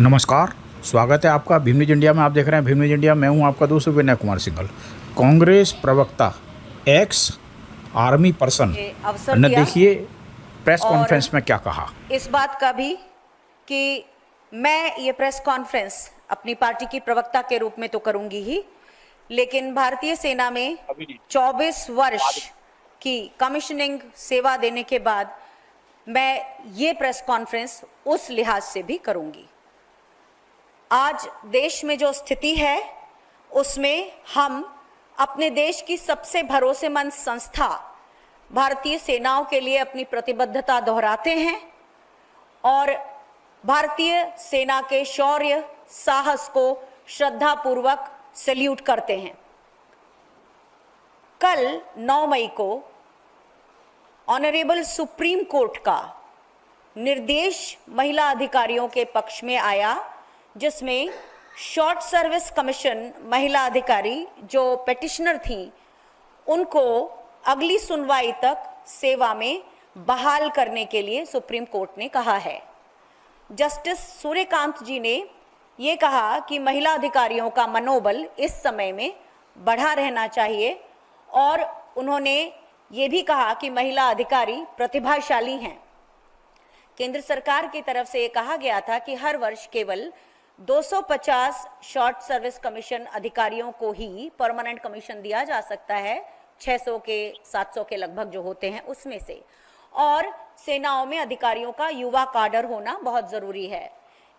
नमस्कार। स्वागत है आपका भीम न्यूज इंडिया में। आप देख रहे हैं भीम न्यूज इंडिया। मैं हूं आपका दोस्त विनय कुमार सिंघल। कांग्रेस प्रवक्ता एक्स आर्मी पर्सन अवसर ने दिया देखिए प्रेस और कॉन्फ्रेंस में क्या कहा। इस बात का भी कि मैं ये प्रेस कॉन्फ्रेंस अपनी पार्टी की प्रवक्ता के रूप में तो करूंगी ही, लेकिन भारतीय सेना में 24 वर्ष की कमीशनिंग सेवा देने के बाद मैं ये प्रेस कॉन्फ्रेंस उस लिहाज से भी करूंगी। आज देश में जो स्थिति है उसमें हम अपने देश की सबसे भरोसेमंद संस्था भारतीय सेनाओं के लिए अपनी प्रतिबद्धता दोहराते हैं और भारतीय सेना के शौर्य साहस को श्रद्धापूर्वक सैल्यूट करते हैं। कल 9 मई को ऑनरेबल सुप्रीम कोर्ट का निर्देश महिला अधिकारियों के पक्ष में आया, जिसमें शॉर्ट सर्विस कमीशन महिला अधिकारी जो पेटिशनर थी उनको अगली सुनवाई तक सेवा में बहाल करने के लिए सुप्रीम कोर्ट ने कहा है। जस्टिस सूर्यकांत जी ने ये कहा कि महिला अधिकारियों का मनोबल इस समय में बढ़ा रहना चाहिए और उन्होंने ये भी कहा कि महिला अधिकारी प्रतिभाशाली हैं। केंद्र सरकार की तरफ से ये कहा गया था कि हर वर्ष केवल 250 शॉर्ट सर्विस कमीशन अधिकारियों को ही परमानेंट कमीशन दिया जा सकता है, 600 के 700 के लगभग जो होते हैं उसमें से, और सेनाओं में अधिकारियों का युवा काडर होना बहुत ज़रूरी है।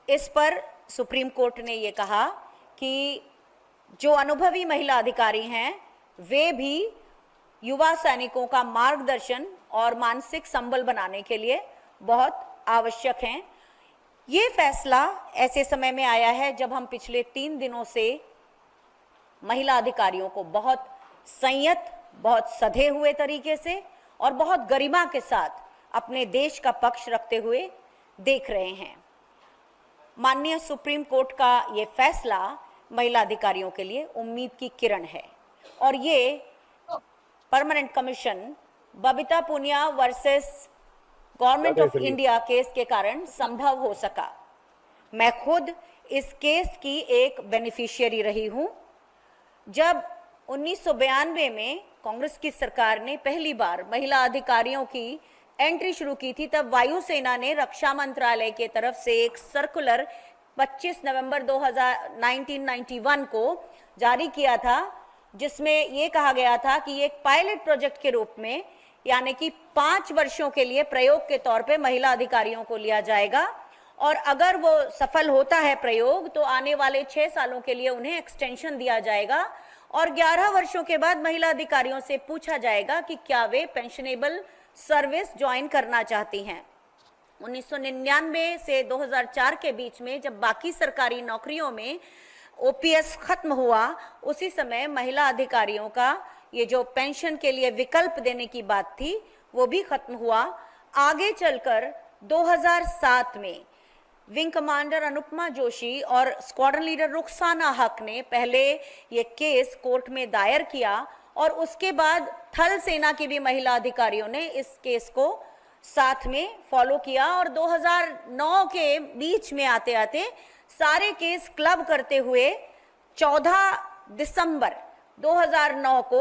इस पर सुप्रीम कोर्ट ने ये कहा कि जो अनुभवी महिला अधिकारी हैं वे भी युवा सैनिकों का मार्गदर्शन और मानसिक संबल बनाने के लिए बहुत आवश्यक हैं। ये फैसला ऐसे समय में आया है जब हम पिछले 3 दिनों से महिला अधिकारियों को बहुत संयत, बहुत सधे हुए तरीके से और बहुत गरिमा के साथ अपने देश का पक्ष रखते हुए देख रहे हैं। माननीय सुप्रीम कोर्ट का ये फैसला महिला अधिकारियों के लिए उम्मीद की किरण है और ये permanent commission Babita Punia versus government of India case के कारण संभव हो सका। मैं खुद इस केस की एक बेनिफिशियरी रही हूं। जब 1992 में कांग्रेस की सरकार ने पहली बार महिला अधिकारियों की एंट्री शुरू की थी, तब वायुसेना ने रक्षा मंत्रालय के तरफ से एक सर्कुलर 25 नवंबर 1991 को जारी किया था, जिसमें यह कहा गया था कि एक पायलट प्रोजेक्ट के रूप में, यानी कि 5 वर्षों के लिए प्रयोग के तौर पे महिला अधिकारियों को लिया जाएगा और अगर वो सफल होता है प्रयोग तो आने वाले 6 सालों के लिए उन्हें एक्सटेंशन दिया जाएगा और 11 वर्षों के बाद महिला अधिकारियों से पूछा जाएगा कि क्या वे पेंशनेबल सर्विस ज्वाइन करना चाहती हैं। 1999 से 2004 के बीच में जब बाकी सरकारी नौकरियों में ओपीएस खत्म हुआ, उसी समय महिला अधिकारियों का ये जो पेंशन के लिए विकल्प देने की बात थी वो भी खत्म हुआ। आगे चलकर 2007 में विंग कमांडर अनुपमा जोशी और स्क्वाड्रन लीडर रुखसाना हक ने पहले ये केस कोर्ट में दायर किया और उसके बाद थल सेना की भी महिला अधिकारियों ने इस केस को साथ में फॉलो किया और 2009 के बीच में आते आते सारे केस क्लब करते हुए 14 दिसंबर 2009 को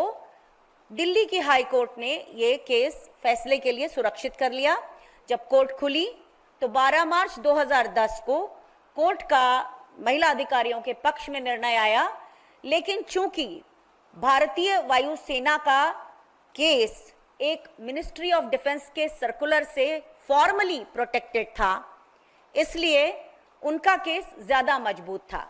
दिल्ली की हाई कोर्ट ने ये केस फैसले के लिए सुरक्षित कर लिया। जब कोर्ट खुली तो 12 मार्च 2010 को कोर्ट का महिला अधिकारियों के पक्ष में निर्णय आया, लेकिन चूंकि भारतीय वायुसेना का केस एक मिनिस्ट्री ऑफ डिफेंस के सर्कुलर से फॉर्मली प्रोटेक्टेड था, इसलिए उनका केस ज्यादा मजबूत था।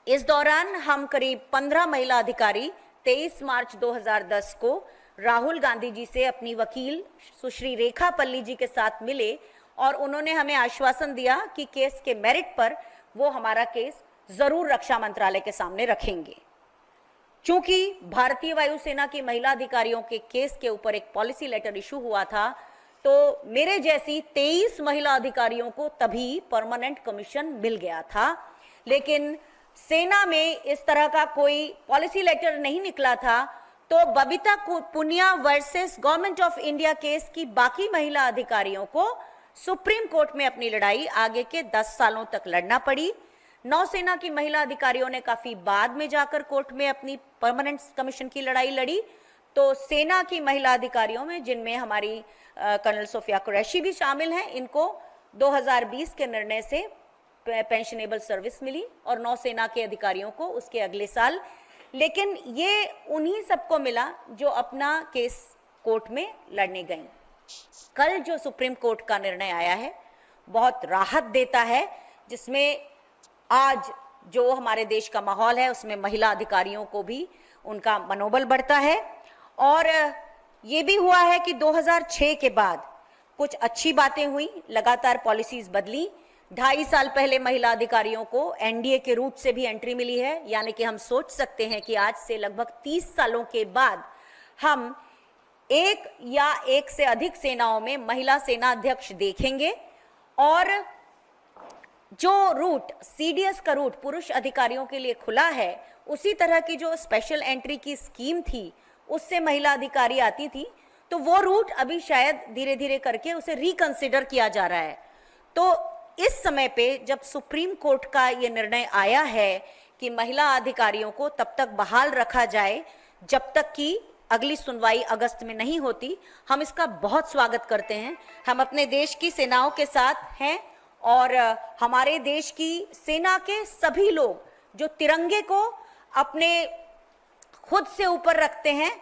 इस दौरान हम करीब 15 महिला अधिकारी 23 मार्च 2010 को राहुल गांधी जी से अपनी वकील सुश्री रेखा पल्ली जी के साथ मिले और उन्होंने हमें आश्वासन दिया कि केस के मेरिट पर वो हमारा केस जरूर रक्षा मंत्रालय के सामने रखेंगे। चूंकि भारतीय वायुसेना की महिला अधिकारियों के केस के ऊपर एक पॉलिसी लेटर इशू हुआ था, तो मेरे जैसी 23 महिला अधिकारियों को तभी परमानेंट कमीशन मिल गया था, लेकिन सेना में इस तरह का कोई पॉलिसी लेटर नहीं निकला था, तो Babita Punia versus government of India case की बाकी महिला अधिकारियों को सुप्रीम कोर्ट में अपनी लड़ाई आगे के 10 सालों तक लड़ना पड़ी। नौसेना की महिला अधिकारियों ने काफी बाद में जाकर कोर्ट में अपनी परमानेंट कमीशन की लड़ाई लड़ी। तो सेना की महिला अधिकारियों में, जिनमें हमारी कर्नल सोफिया कुरैशी भी शामिल हैं, इनको 2020 के निर्णय से पेंशनेबल सर्विस मिली और नौसेना के अधिकारियों को उसके अगले साल। लेकिन ये उन्हीं सबको मिला जो अपना केस कोर्ट में लड़ने गई। कल जो सुप्रीम कोर्ट का निर्णय आया है बहुत राहत देता है, जिसमें आज जो हमारे देश का माहौल है उसमें महिला अधिकारियों को भी उनका मनोबल बढ़ता है। और ये भी हुआ है कि 2006 के बाद कुछ अच्छी बातें हुई, लगातार पॉलिसीज बदली। 2.5 साल पहले महिला अधिकारियों को एनडीए के रूट से भी एंट्री मिली है, यानी कि हम सोच सकते हैं कि आज से लगभग 30 सालों के बाद हम एक या एक से अधिक सेनाओं में महिला सेना अध्यक्ष देखेंगे। और जो रूट सीडीएस का रूट पुरुष अधिकारियों के लिए खुला है, उसी तरह की जो स्पेशल एंट्री की स्कीम थी उससे महिला अधिकारी आती थी, तो वो रूट अभी शायद धीरे धीरे करके उसे रिकंसिडर किया जा रहा है। तो इस समय पे जब सुप्रीम कोर्ट का ये निर्णय आया है कि महिला अधिकारियों को तब तक बहाल रखा जाए जब तक कि अगली सुनवाई अगस्त में नहीं होती, हम इसका बहुत स्वागत करते हैं। हम अपने देश की सेनाओं के साथ हैं और हमारे देश की सेना के सभी लोग जो तिरंगे को अपने खुद से ऊपर रखते हैं,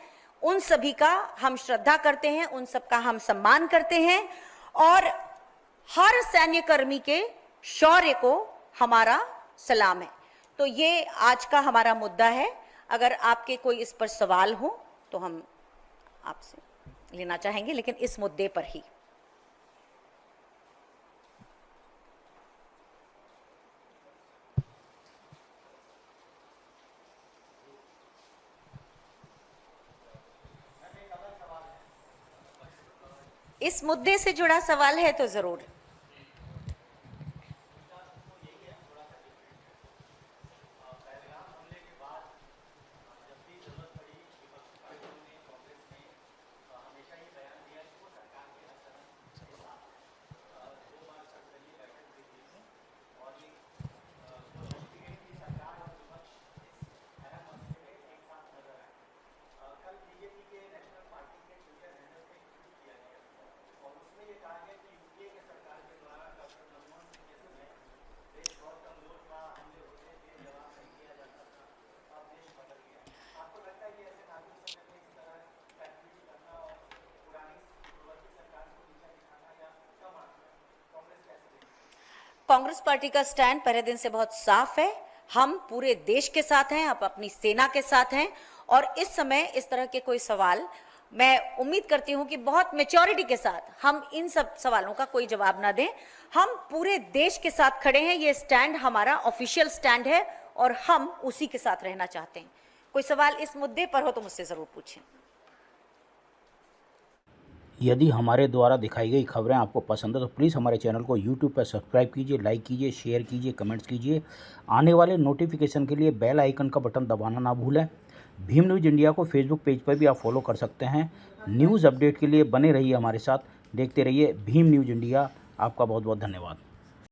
उन सभी का हम श्रद्धा करते हैं, उन सबका हम सम्मान करते हैं और हर सैन्य कर्मी के शौर्य को हमारा सलाम है। तो ये आज का हमारा मुद्दा है। अगर आपके कोई इस पर सवाल हो तो हम आपसे लेना चाहेंगे, लेकिन इस मुद्दे पर ही। इस मुद्दे से जुड़ा सवाल है तो जरूर। कांग्रेस पार्टी का स्टैंड पहले दिन से बहुत साफ है। हम पूरे देश के साथ हैं, आप अपनी सेना के साथ हैं और इस समय इस तरह के कोई सवाल, मैं उम्मीद करती हूं कि बहुत मैच्योरिटी के साथ हम इन सब सवालों का कोई जवाब ना दें। हम पूरे देश के साथ खड़े हैं, ये स्टैंड हमारा ऑफिशियल स्टैंड है और हम उसी के साथ रहना चाहते हैं। कोई सवाल इस मुद्दे पर हो तो मुझसे जरूर पूछें। यदि हमारे द्वारा दिखाई गई खबरें आपको पसंद है तो प्लीज़ हमारे चैनल को YouTube पर सब्सक्राइब कीजिए, लाइक कीजिए, शेयर कीजिए, कमेंट्स कीजिए। आने वाले नोटिफिकेशन के लिए बेल आइकन का बटन दबाना ना भूलें। भीम न्यूज़ इंडिया को फेसबुक पेज पर भी आप फॉलो कर सकते हैं। न्यूज़ अपडेट के लिए बने रहिए हमारे साथ, देखते रहिए भीम न्यूज़ इंडिया। आपका बहुत बहुत धन्यवाद।